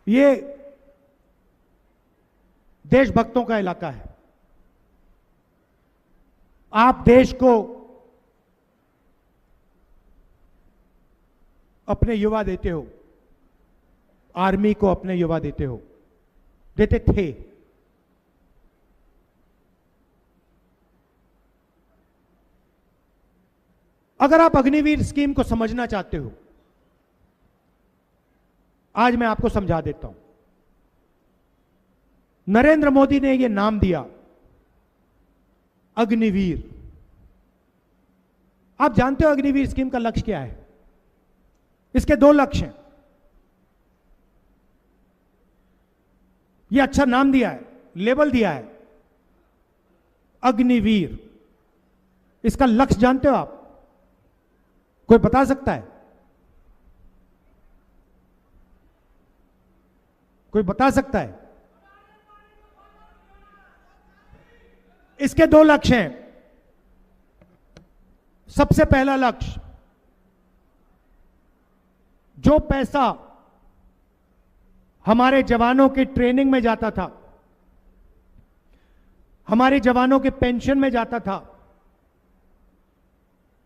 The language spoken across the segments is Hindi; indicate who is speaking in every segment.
Speaker 1: ये देशभक्तों का इलाका है। आप देश को अपने युवा देते हो, आर्मी को अपने युवा देते हो, देते थे। अगर आप अग्निवीर स्कीम को समझना चाहते हो, आज मैं आपको समझा देता हूं। नरेंद्र मोदी ने यह नाम दिया अग्निवीर। आप जानते हो अग्निवीर स्कीम का लक्ष्य क्या है? इसके दो लक्ष्य हैं। यह अच्छा नाम दिया है, लेबल दिया है अग्निवीर। इसका लक्ष्य जानते हो आप? कोई बता सकता है? कोई बता सकता है? इसके दो लक्ष्य हैं। सबसे पहला लक्ष्य, जो पैसा हमारे जवानों की ट्रेनिंग में जाता था, हमारे जवानों के पेंशन में जाता था,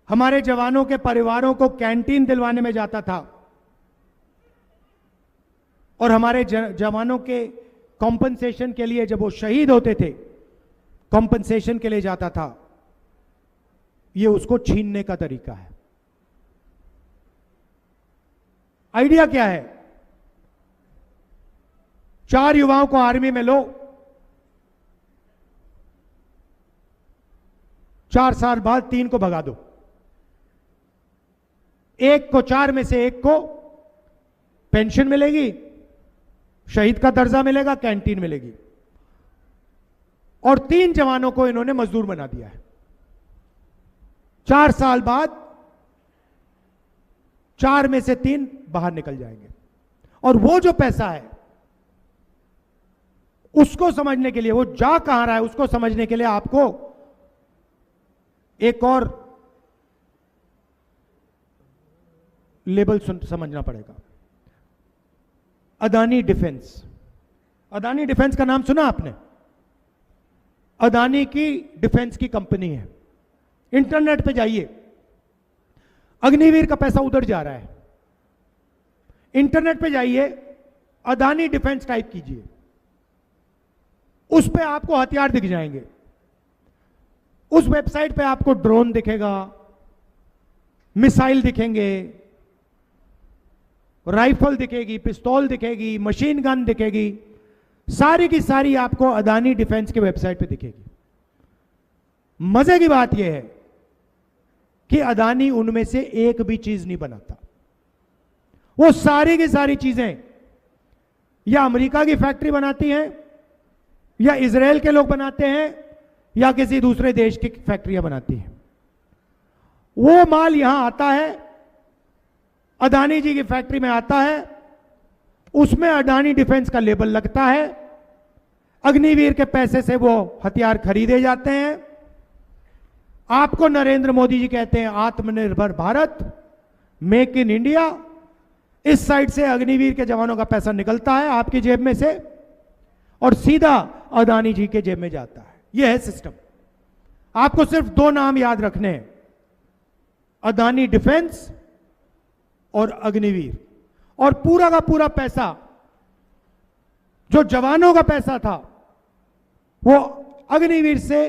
Speaker 1: हमारे जवानों के परिवारों को कैंटीन दिलवाने में जाता था, और हमारे जवानों के कॉम्पनसेशन के लिए जब वो शहीद होते थे, कॉम्पनसेशन के लिए जाता था, ये उसको छीनने का तरीका है। आइडिया क्या है? 4 युवाओं को आर्मी में लो, 4 साल बाद 3 को भगा दो, एक को 4 में से एक को पेंशन मिलेगी, शहीद का दर्जा मिलेगा, कैंटीन मिलेगी, और 3 जवानों को इन्होंने मजदूर बना दिया है। 4 साल बाद 4 में से 3 बाहर निकल जाएंगे, और वो जो पैसा है उसको समझने के लिए, वो जा कहां रहा है उसको समझने के लिए आपको एक और लेबल समझना पड़ेगा। अदानी डिफेंस। अदानी डिफेंस का नाम सुना आपने? अदानी की डिफेंस की कंपनी है। इंटरनेट पे जाइए, अग्निवीर का पैसा उधर जा रहा है। इंटरनेट पे जाइए, अदानी डिफेंस टाइप कीजिए, उस पे आपको हथियार दिख जाएंगे। उस वेबसाइट पे आपको ड्रोन दिखेगा, मिसाइल दिखेंगे, राइफल दिखेगी, पिस्तौल दिखेगी, मशीन गन दिखेगी, सारी की सारी आपको अदानी डिफेंस की वेबसाइट पे दिखेगी। मजे की बात यह है कि अदानी उनमें से एक भी चीज नहीं बनाता। वो सारी की सारी चीजें या अमेरिका की फैक्ट्री बनाती हैं, या इजराइल के लोग बनाते हैं, या किसी दूसरे देश की फैक्ट्रियां बनाती हैं। वो माल यहां आता है, अदानी जी की फैक्ट्री में आता है, उसमें अडानी डिफेंस का लेबल लगता है, अग्निवीर के पैसे से वो हथियार खरीदे जाते हैं। आपको नरेंद्र मोदी जी कहते हैं आत्मनिर्भर भारत, मेक इन इंडिया। इस साइड से अग्निवीर के जवानों का पैसा निकलता है आपकी जेब में से और सीधा अदानी जी के जेब में जाता है। यह है सिस्टम। आपको सिर्फ 2 नाम याद रखने हैं, अदानी डिफेंस और अग्निवीर। और पूरा का पूरा पैसा जो जवानों का पैसा था वो अग्निवीर से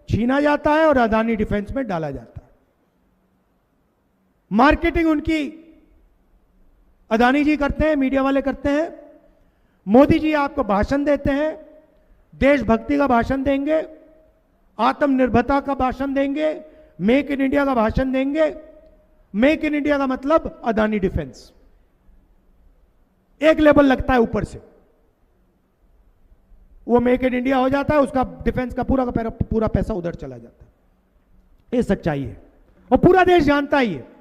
Speaker 1: छीना जाता है और अदानी डिफेंस में डाला जाता है। मार्केटिंग उनकी अदानी जी करते हैं, मीडिया वाले करते हैं। मोदी जी आपको भाषण देते हैं, देशभक्ति का भाषण देंगे, आत्मनिर्भरता का भाषण देंगे, मेक इन इंडिया का भाषण देंगे। मेक इन इंडिया का मतलब अदानी डिफेंस। एक लेवल लगता है ऊपर से, वो मेक इन इंडिया हो जाता है, उसका डिफेंस का पूरा पैसा उधर चला जाता है। ये सच्चाई है और पूरा देश जानता ही है।